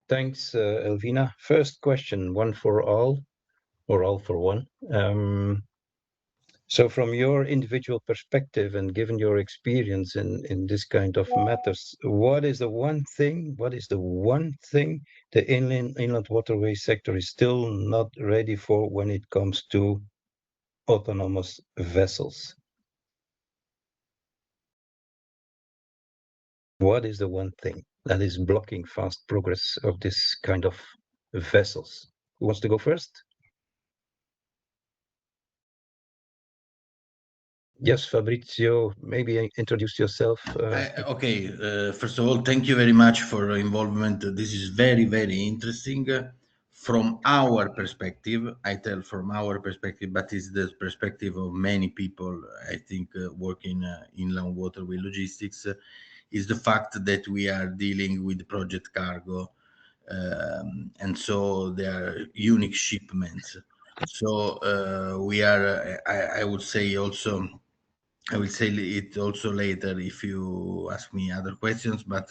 Thanks, Elvina. First question, one for all, or all for one. So from your individual perspective and given your experience in this kind of matters, what is the one thing the inland waterway sector is still not ready for when it comes to autonomous vessels? What is the one thing that is blocking fast progress of this kind of vessels? Who wants to go first? Yes, Fabrizio, maybe introduce yourself. First of all, thank you very much for your involvement. This is very, very interesting. From our perspective, I tell from our perspective, but it's the perspective of many people, I think, working inland waterway logistics, is the fact that we are dealing with project cargo. And so they are unique shipments. So we are, I would say also, I will say it also later if you ask me other questions, but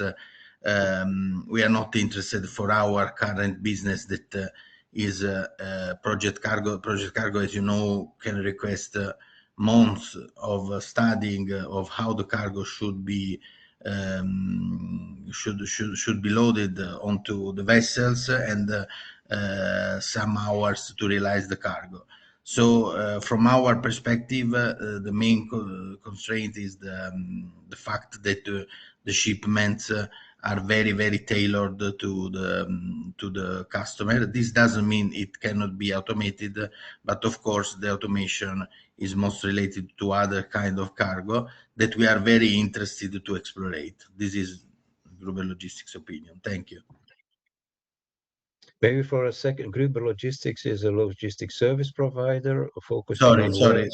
we are not interested for our current business that is project cargo. Project cargo, as you know, can request months of studying of how the cargo should be should be loaded onto the vessels and some hours to realize the cargo. So, from our perspective, the main constraint is the fact that the shipments are very, very tailored to the customer. This doesn't mean it cannot be automated, but of course, the automation is most related to other kind of cargo that we are very interested to explore. This is Gruber Logistics' opinion. Thank you. Maybe for a second, Gruber Logistics is a logistics service provider focusing on Sorry.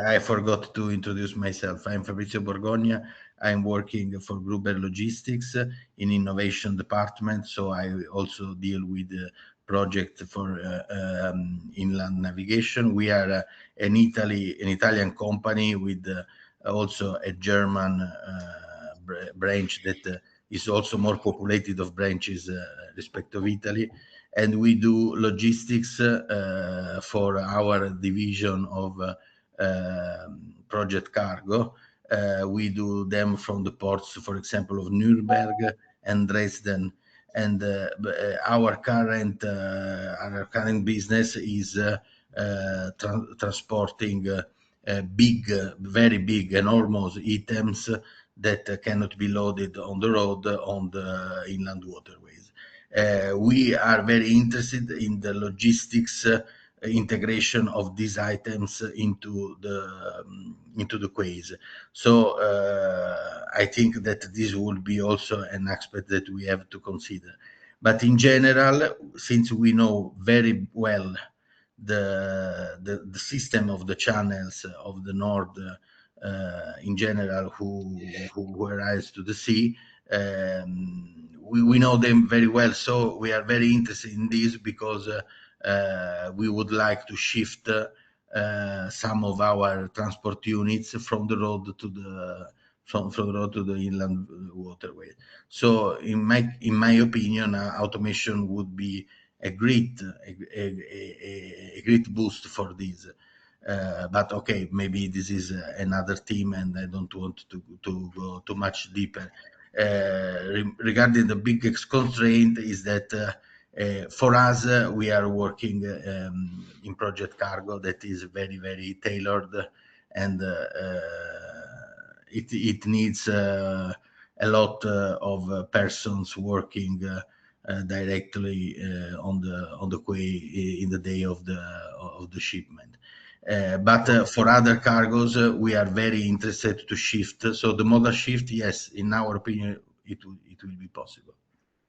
I forgot to introduce myself. I'm Fabrizio Borgogna. I'm working for Gruber Logistics in innovation department. So I also deal with the project for inland navigation. We are an Italian company with also a German branch that is also more populated of branches respect of Italy. And we do logistics for our division of project cargo. We do them from the ports, for example, of Nuremberg and Dresden. And our current business is transporting very big, enormous items that cannot be loaded on the road on the inland waterways. We are very interested in the logistics integration of these items into the quays. So I think that this will be also an aspect that we have to consider. But in general, since we know very well the system of the channels of the north in general who arrives to the sea, we know them very well. So we are very interested in this because we would like to shift some of our transport units from the road to the inland waterway. So in my opinion, automation would be a great boost for this. But okay, maybe this is another theme, and I don't want to go too much deeper. Regarding the biggest constraint is that for us, we are working in project cargo that is very, very tailored, and it needs a lot of persons working directly on the quay in the day of the shipment. But for other cargoes, we are very interested to shift. So the modal shift, yes, in our opinion, it will be possible.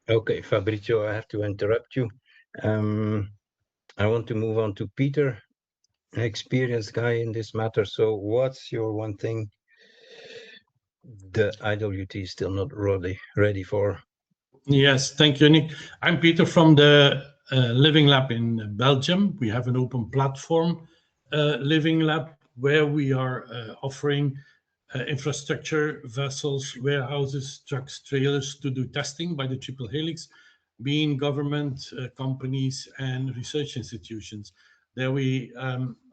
Okay, Fabrizio, I have to interrupt you. I want to move on to Peter, an experienced guy in this matter. So what's your one thing the IWT is still not really ready for? Yes, thank you, Nick. I'm Peter from the Living Lab in Belgium. We have an open platform, Living Lab, where we are offering infrastructure, vessels, warehouses, trucks, trailers to do testing by the triple helix being government, companies, and research institutions. There we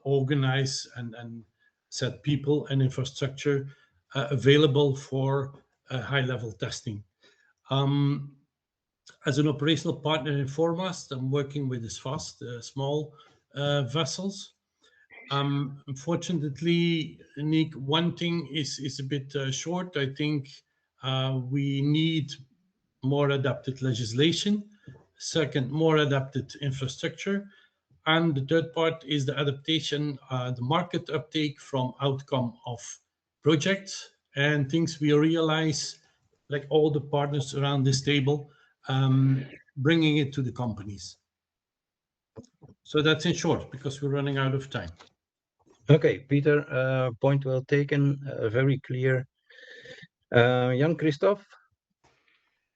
organize and set people and infrastructure available for high-level testing. As an operational partner in Formast, I'm working with this fast, small vessels. Unfortunately, Nick, one thing is a bit short. I think we need more adapted legislation. Second, more adapted infrastructure. And the third part is the adaptation, the market uptake from outcome of projects and things we realize, like all the partners around this table, bringing it to the companies. So that's in short, because we're running out of time. Okay, Peter, point well taken, very clear. Jan-Christophe?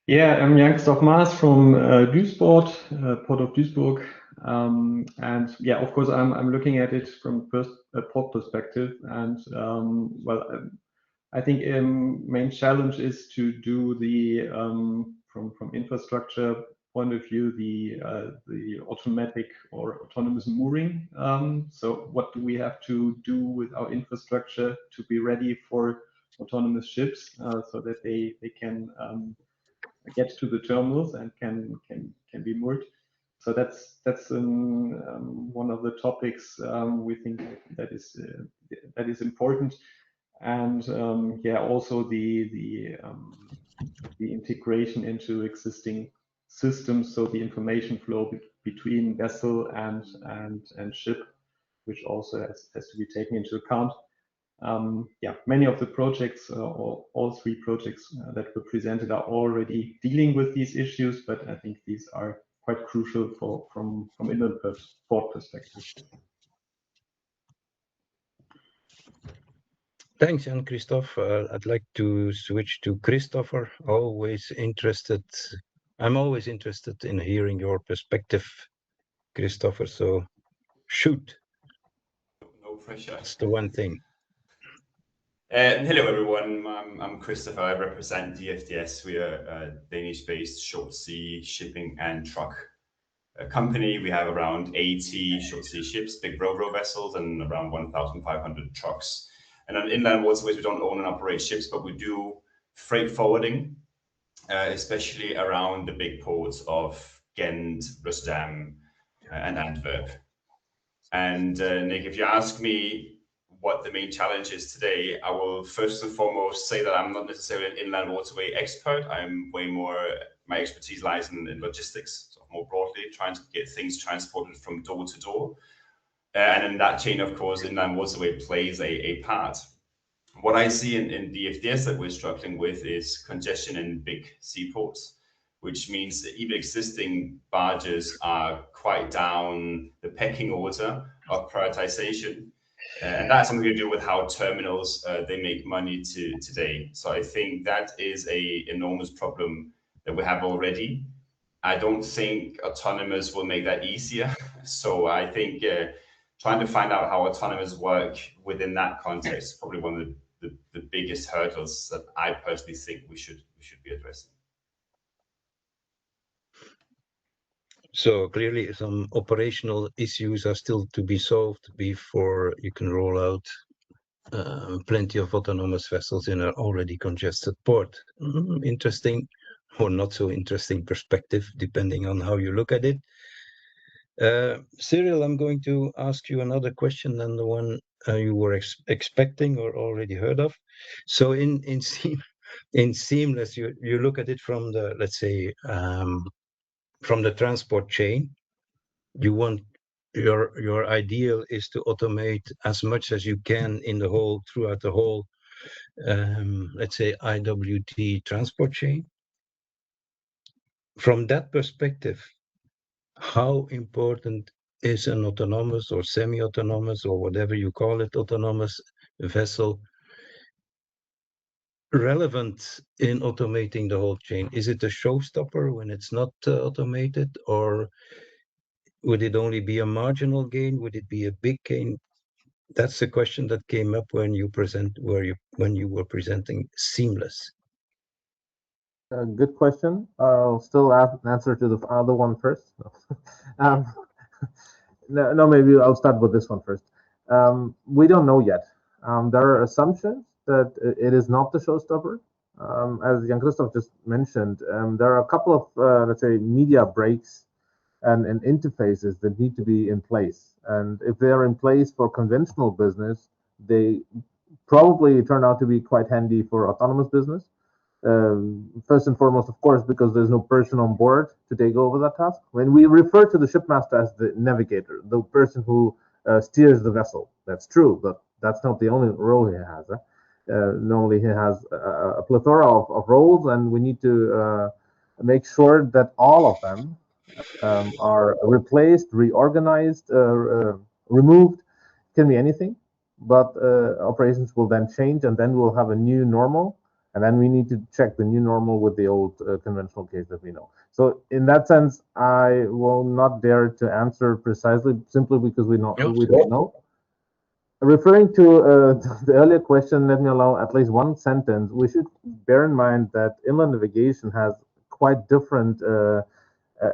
Yeah, I'm Jan-Christophe Maas from Duisburg, Port of Duisburg. And yeah, of course, I'm looking at it from a port perspective. And I think main challenge is to do the from infrastructure point of view the automatic or autonomous mooring. So what do we have to do with our infrastructure to be ready for autonomous ships so that they can get to the terminals and can be moored. So that's one of the topics we think that is important. And yeah, also the integration into existing systems, so the information flow between vessel and ship, which also has to be taken into account. Yeah, many of the projects, or all three projects that were presented, are already dealing with these issues, but I think these are quite crucial from inland port perspective. Thanks, Jan-Christophe. I'd like to switch to Christopher. I'm always interested in hearing your perspective, Christopher. So shoot. No pressure. That's the one thing. Hello, everyone. I'm Christopher. I represent DFDS. We are a Danish-based short sea shipping and truck company. We have around 80 short sea ships, big ro-ro vessels, and around 1,500 trucks. And on inland waterways, we don't own and operate ships, but we do freight forwarding, especially around the big ports of Ghent, Rotterdam, and Antwerp. And Nick, if you ask me what the main challenge is today, I will first and foremost say that I'm not necessarily an inland waterway expert. I'm way more, my expertise lies in logistics, so more broadly, trying to get things transported from door to door. And in that chain, of course, inland waterway plays a part. What I see in DFDS that we're struggling with is congestion in big seaports, which means that even existing barges are quite down the pecking order of prioritization. And that's something to do with how terminals, they make money today. So I think that is an enormous problem that we have already. I don't think autonomous will make that easier. So I think trying to find out how autonomous work within that context is probably one of the biggest hurdles that I personally think we should be addressing. So clearly some operational issues are still to be solved before you can roll out plenty of autonomous vessels in an already congested port. Interesting or not so interesting perspective, depending on how you look at it. Cyril, I'm going to ask you another question than the one you were expecting or already heard of. So in Seamless, you look at it from the, let's say, from the transport chain. You want your ideal is to automate as much as you can in the whole, throughout the whole, let's say, IWT transport chain. From that perspective, how important is an autonomous or semi-autonomous or whatever you call it, autonomous vessel, relevant in automating the whole chain? Is it a showstopper when it's not automated, or would it only be a marginal gain? Would it be a big gain? That's the question that came up when you were presenting Seamless. Good question. I'll still answer to the other one first. um, no, maybe I'll start with this one first. We don't know yet. There are assumptions that it is not the showstopper. As Jan Christoph just mentioned, there are a couple of, let's say, media breaks and interfaces that need to be in place. And if they are in place for conventional business, they probably turn out to be quite handy for autonomous business. First and foremost, of course, because there's no person on board to take over that task. When we refer to the shipmaster as the navigator, the person who steers the vessel, that's true, but that's not the only role he has. Normally, he has a plethora of roles, and we need to make sure that all of them are replaced, reorganized, removed. Can be anything, but operations will then change, and then we'll have a new normal, and then we need to check the new normal with the old conventional case that we know. So in that sense, I will not dare to answer precisely, simply because we don't know. Referring to the earlier question, let me allow at least one sentence. We should bear in mind that inland navigation has quite different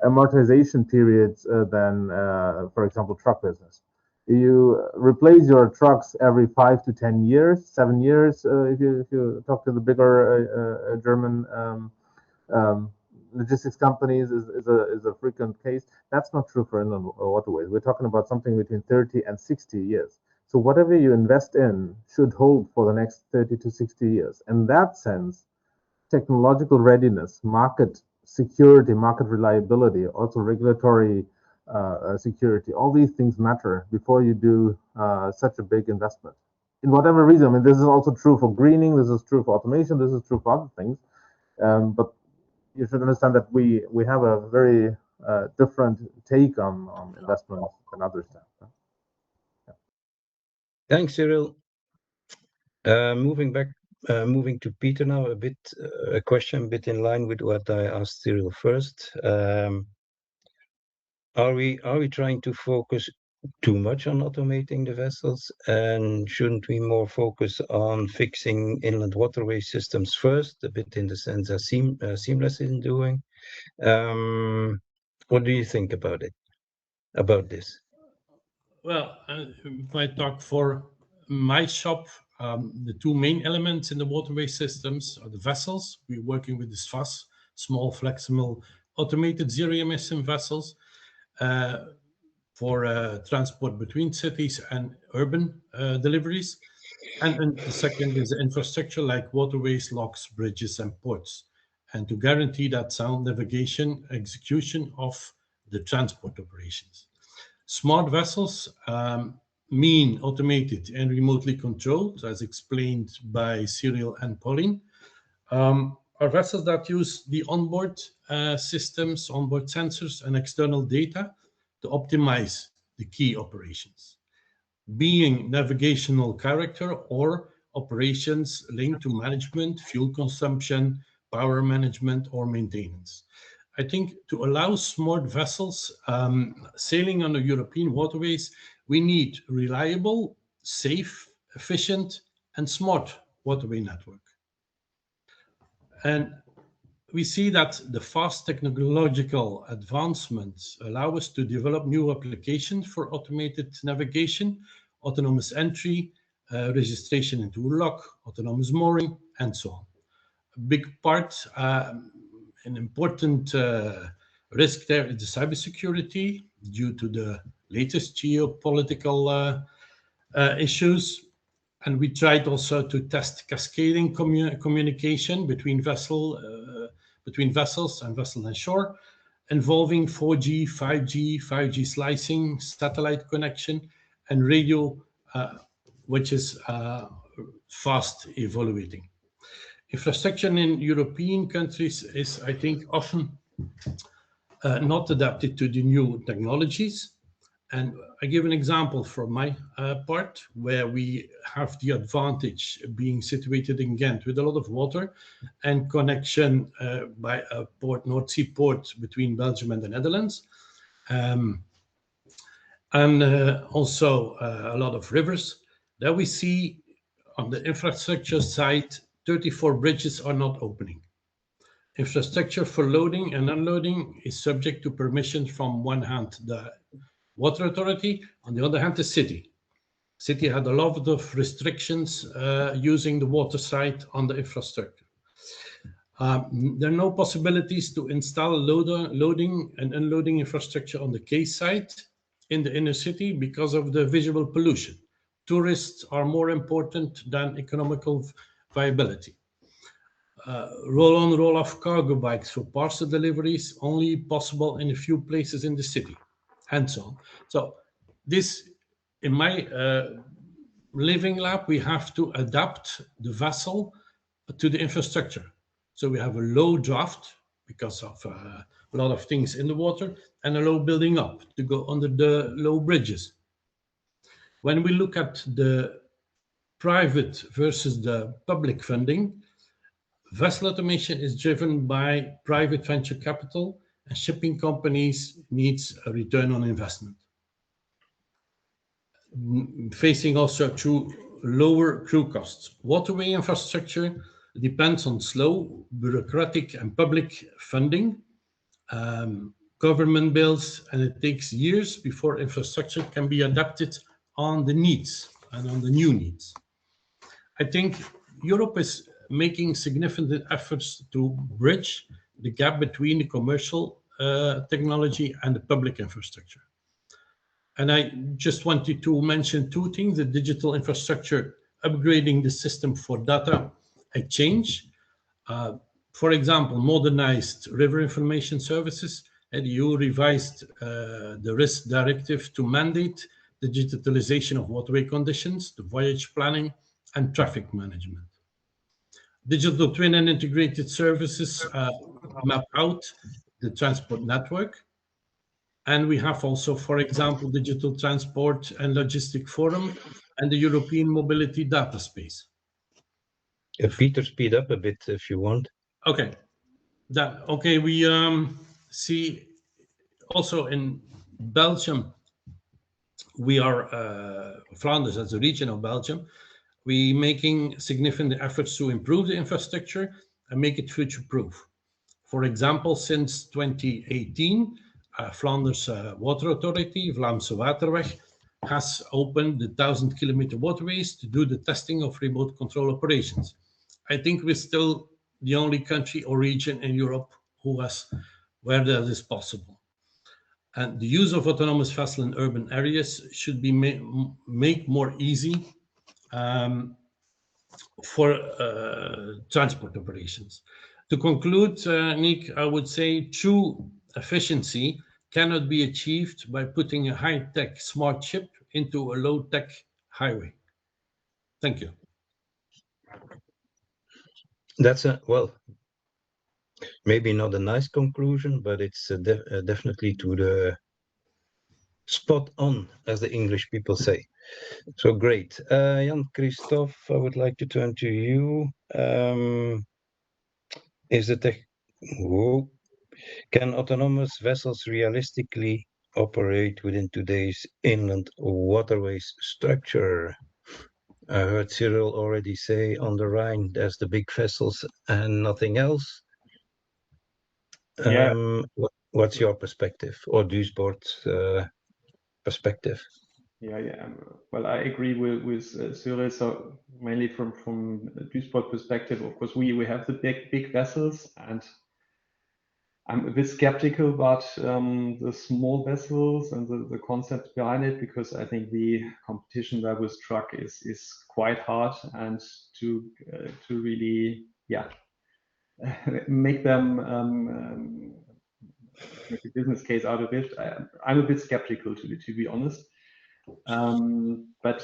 amortization periods than, for example, truck business. You replace your trucks every 5 to 10 years, 7 years. If you talk to the bigger German logistics companies, is a frequent case. That's not true for inland waterways. We're talking about something between 30 and 60 years. So whatever you invest in should hold for the next 30 to 60 years. In that sense, technological readiness, market security, market reliability, also regulatory security, all these things matter before you do such a big investment. In whatever reason, I mean, this is also true for greening, this is true for automation, this is true for other things. But you should understand that we have a very different take on investment than others have. Thanks, Cyril. Moving to Peter now, a question a bit in line with what I asked Cyril first. Are we trying to focus too much on automating the vessels, and shouldn't we more focus on fixing inland waterway systems first, a bit in the sense that Seamless is doing? What do you think about this? Well, if I talk for my shop, the two main elements in the waterway systems are the vessels. We're working with this FAS, small, flexible, automated zero-emission vessels for transport between cities and urban deliveries. And the second is the infrastructure like waterways, locks, bridges, and ports, and to guarantee that sound navigation execution of the transport operations. Smart vessels mean automated and remotely controlled, as explained by Cyril and Pauline. Are vessels that use the onboard systems, onboard sensors, and external data to optimize the key operations, being navigational character or operations linked to management, fuel consumption, power management, or maintenance. I think to allow smart vessels sailing on the European waterways, we need reliable, safe, efficient, and smart waterway network. And we see that the fast technological advancements allow us to develop new applications for automated navigation, autonomous entry, registration into lock, autonomous mooring, and so on. A big part, an important risk there is the cybersecurity due to the latest geopolitical issues. And we tried also to test cascading communication between vessels and vessel and shore, involving 4G, 5G, 5G slicing, satellite connection, and radio, which is fast evaluating. Infrastructure in European countries is, I think, often not adapted to the new technologies. And I give an example from my part, where we have the advantage being situated in Ghent with a lot of water and connection by a port, North Sea port between Belgium and the Netherlands. And also a lot of rivers. There we see on the infrastructure side, 34 bridges are not opening. Infrastructure for loading and unloading is subject to permission from one hand, the Water Authority, on the other hand, the city. City had a lot of restrictions using the water side on the infrastructure. There are no possibilities to install loading and unloading infrastructure on the quay side in the inner city because of the visual pollution. Tourists are more important than economical viability. Roll-on, roll-off cargo bikes for parcel deliveries only possible in a few places in the city, and so on. So this, in my living lab, we have to adapt the vessel to the infrastructure. So we have a low draft because of a lot of things in the water, and a low building up to go under the low bridges. When we look at the private versus the public funding, vessel automation is driven by private venture capital, and shipping companies needs a return on investment. Facing also through lower crew costs. Waterway infrastructure depends on slow, bureaucratic and public funding, government bills, and it takes years before infrastructure can be adapted on the needs and on the new needs. I think Europe is making significant efforts to bridge the gap between the commercial technology and the public infrastructure. And I just wanted to mention two things: the digital infrastructure, upgrading the system for data exchange. For example, modernized river information services, and EU revised the risk directive to mandate the digitalization of waterway conditions, the voyage planning, and traffic management. Digital twin and integrated services map out the transport network. And we have also, for example, Digital Transport and Logistic Forum and the European Mobility Data Space. Peter, speed up a bit if you want. Okay. We see also in Belgium, we are, Flanders as a region of Belgium, we making significant efforts to improve the infrastructure and make it future-proof. For example, since 2018, Flanders Water Authority, Vlaamse Waterweg, has opened the 1,000-kilometer waterways to do the testing of remote control operations. I think we're still the only country or region in Europe where that is possible. And the use of autonomous vessel in urban areas should be made more easy for transport operations. To conclude, Nik, I would say true efficiency cannot be achieved by putting a high-tech smart ship into a low-tech highway. Thank you. That's maybe not a nice conclusion, but it's definitely to the spot on, as the English people say. So great. Jan Christophe, I would like to turn to you. Can autonomous vessels realistically operate within today's inland waterways structure? I heard Cyril already say on the Rhine, there's the big vessels and nothing else. What's your perspective, or Duisburg's perspective? Well, I agree with Cyril. So mainly from Duisburg perspective, of course, we have the big vessels, and I'm a bit skeptical about the small vessels and the concept behind it, because I think the competition there with truck is quite hard, and to really make them make a business case out of it. I'm a bit skeptical to be honest. But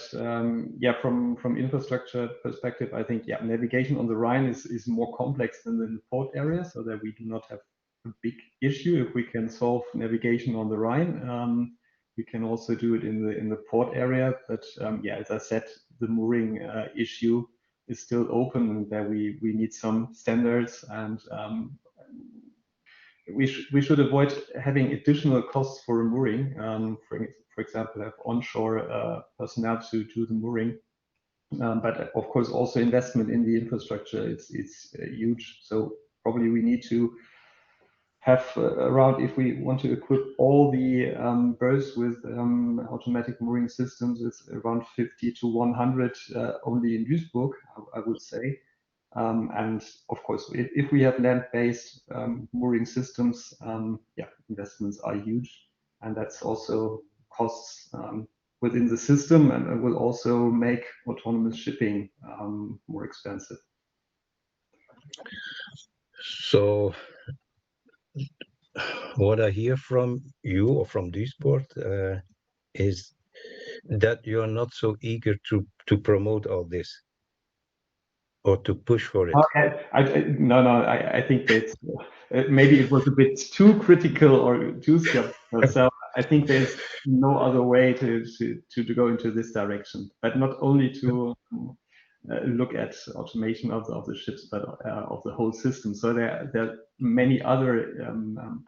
from infrastructure perspective, I think navigation on the Rhine is more complex than in the port area, so that we do not have a big issue. If we can solve navigation on the Rhine, we can also do it in the port area. But as I said, the mooring issue is still open, and that we need some standards, and we should avoid having additional costs for mooring. For example, have onshore personnel to do the mooring. But of course, also investment in the infrastructure, it's huge. So probably we need to have around, if we want to equip all the berths with automatic mooring systems, it's around 50 to 100 only in Duisburg, I would say. And of course, if we have land-based mooring systems, yeah, investments are huge, and that's also costs within the system, and it will also make autonomous shipping more expensive. So what I hear from you or from Duisburg is that you're not so eager to promote all this or to push for it. Okay. No, I think that's maybe it was a bit too critical or too skeptical. So I think there's no other way to go into this direction, but not only to look at automation of the ships, but of the whole system. So there are many other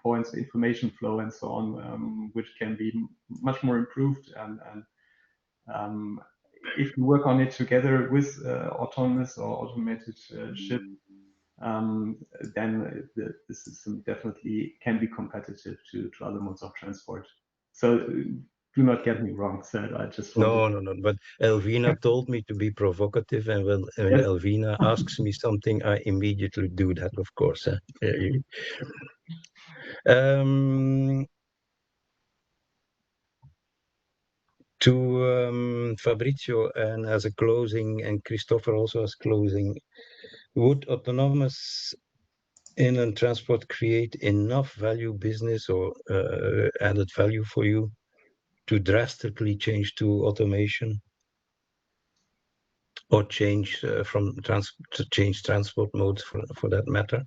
points, information flow and so on, which can be much more improved. And if you work on it together with autonomous or automated ship, then the system definitely can be competitive to other modes of transport. So do not get me wrong, sir. I just wanted No. But Elvina told me to be provocative, and when Yes. Elvina asks me something, I immediately do that, of course. To Fabrizio, and as a closing, and Christopher also as closing, would autonomous inland transport create enough value business or added value for you to drastically change to automation or change change transport modes for that matter?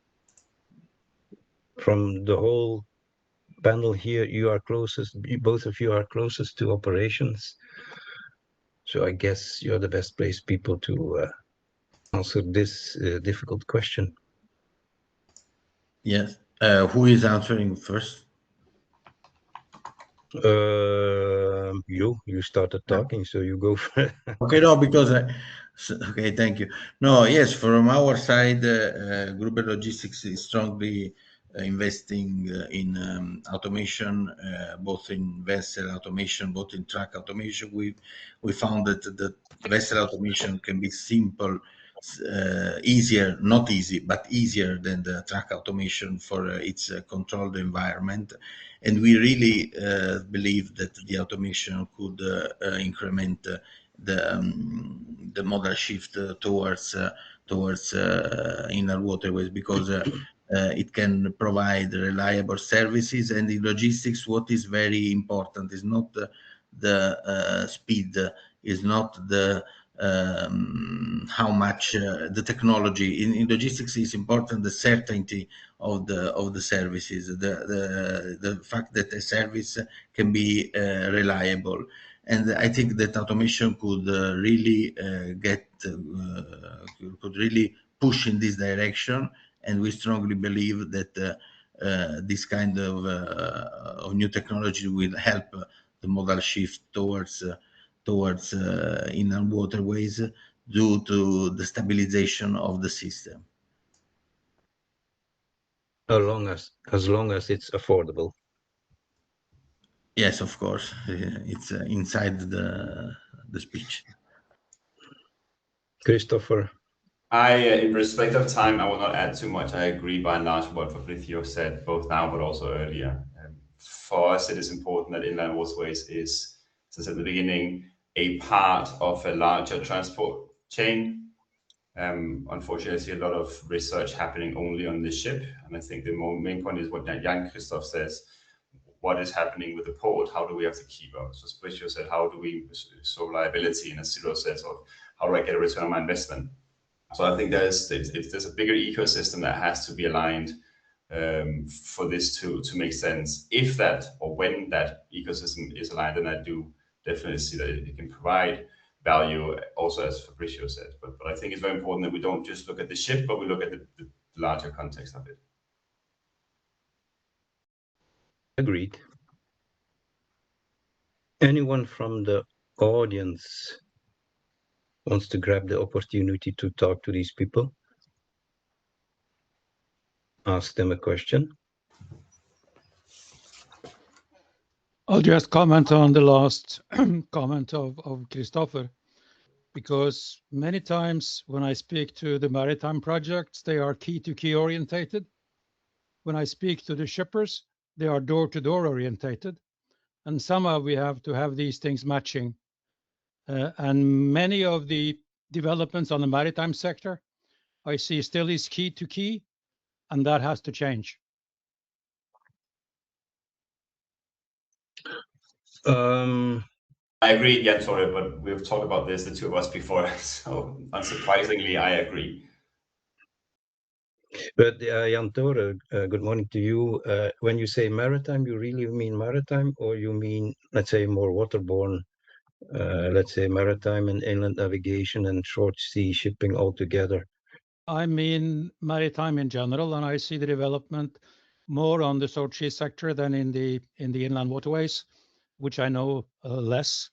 From the whole panel here, you are closest, both of you are closest to operations. So I guess you're the best placed people to answer this difficult question. Yes. Who is answering first? You started talking, so you go for it. Okay, no, because okay, thank you. No, yes, from our side, Gruber Logistics is strongly investing in automation, both in vessel automation, both in truck automation. We found that the vessel automation can be simple, easier, not easy, but easier than the truck automation for its controlled environment. And we really believe that the automation could increment the modal shift towards inland waterways, because it can provide reliable services. And in logistics, what is very important is not the speed, is not the how much the technology. In logistics is important the certainty of the services, the fact that a service can be reliable. And I think that automation could really could really push in this direction. And we strongly believe that this kind of new technology will help the modal shift towards inland waterways due to the stabilization of the system. As long as it's affordable. Yes, of course, it's inside the speech. Christopher. In respect of time, I will not add too much. I agree by and large what Fabrizio said, both now but also earlier. For us, it is important that inland waterways is, since at the beginning, a part of a larger transport chain. Unfortunately, I see a lot of research happening only on the ship, and I think the main point is what Jan Christoph says. What is happening with the port? How do we have to keep up? So Fabrizio said, how do we solve liability? And as Ciro says, of how do I get a return on my investment? So I think there's a bigger ecosystem that has to be aligned for this to make sense. If that, or when that ecosystem is aligned, then I do definitely see that it can provide value, also as Fabrizio said. But I think it's very important that we don't just look at the ship, but we look at the larger context of it. Agreed. Anyone from the audience wants to grab the opportunity to talk to these people? ask them a question. I'll just comment on the last comment of Christopher, because many times when I speak to the maritime projects, they are key-to-key orientated. When I speak to the shippers, they are door-to-door orientated. And somehow we have to have these things matching. And many of the developments on the maritime sector, I see still is key-to-key, and that has to change. I agree, Jan-Tore, but we've talked about this, the two of us, before, so unsurprisingly, I agree. But Jan-Tore, good morning to you. When you say maritime, you really mean maritime, or you mean, let's say, more waterborne, let's say maritime and inland navigation and short sea shipping altogether? I mean maritime in general, and I see the development more on the short sea sector than in the inland waterways, which I know less.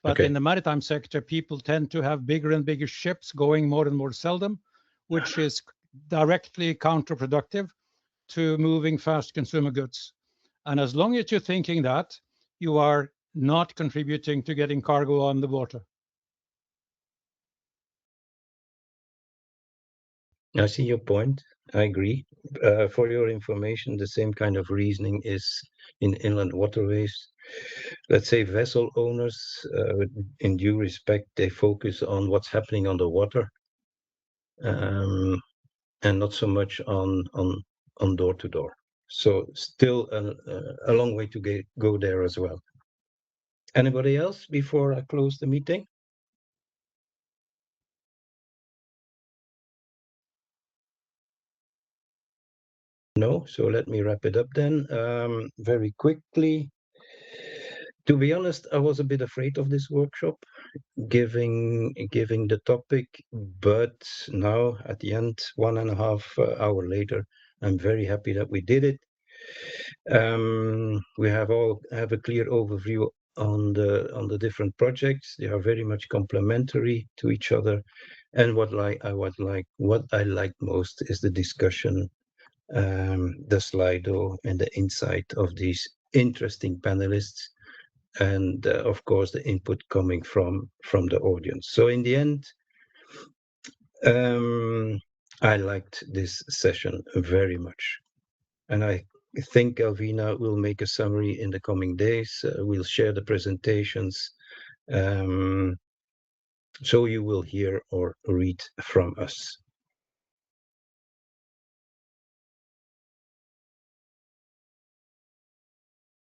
But Okay. in the maritime sector, people tend to have bigger and bigger ships going more and more seldom, which is directly counterproductive to moving fast consumer goods. And as long as you're thinking that, you are not contributing to getting cargo on the water. I see your point. I agree. For your information, the same kind of reasoning is in inland waterways. Let's say vessel owners, in due respect, they focus on what's happening on the water, and not so much on door to door. So still a long way to go there as well. Anybody else before I close the meeting? No, so let me wrap it up then. Very quickly. To be honest, I was a bit afraid of this workshop, giving the topic, but now at the end, 1.5 hour later, I'm very happy that we did it. We have a clear overview on the different projects. They are very much complementary to each other, and what I like most is the discussion, the Slido, and the insight of these interesting panelists, and of course the input coming from the audience. So in the end, I liked this session very much, and I think Alvina will make a summary in the coming days. We'll share the presentations, so you will hear or read from us.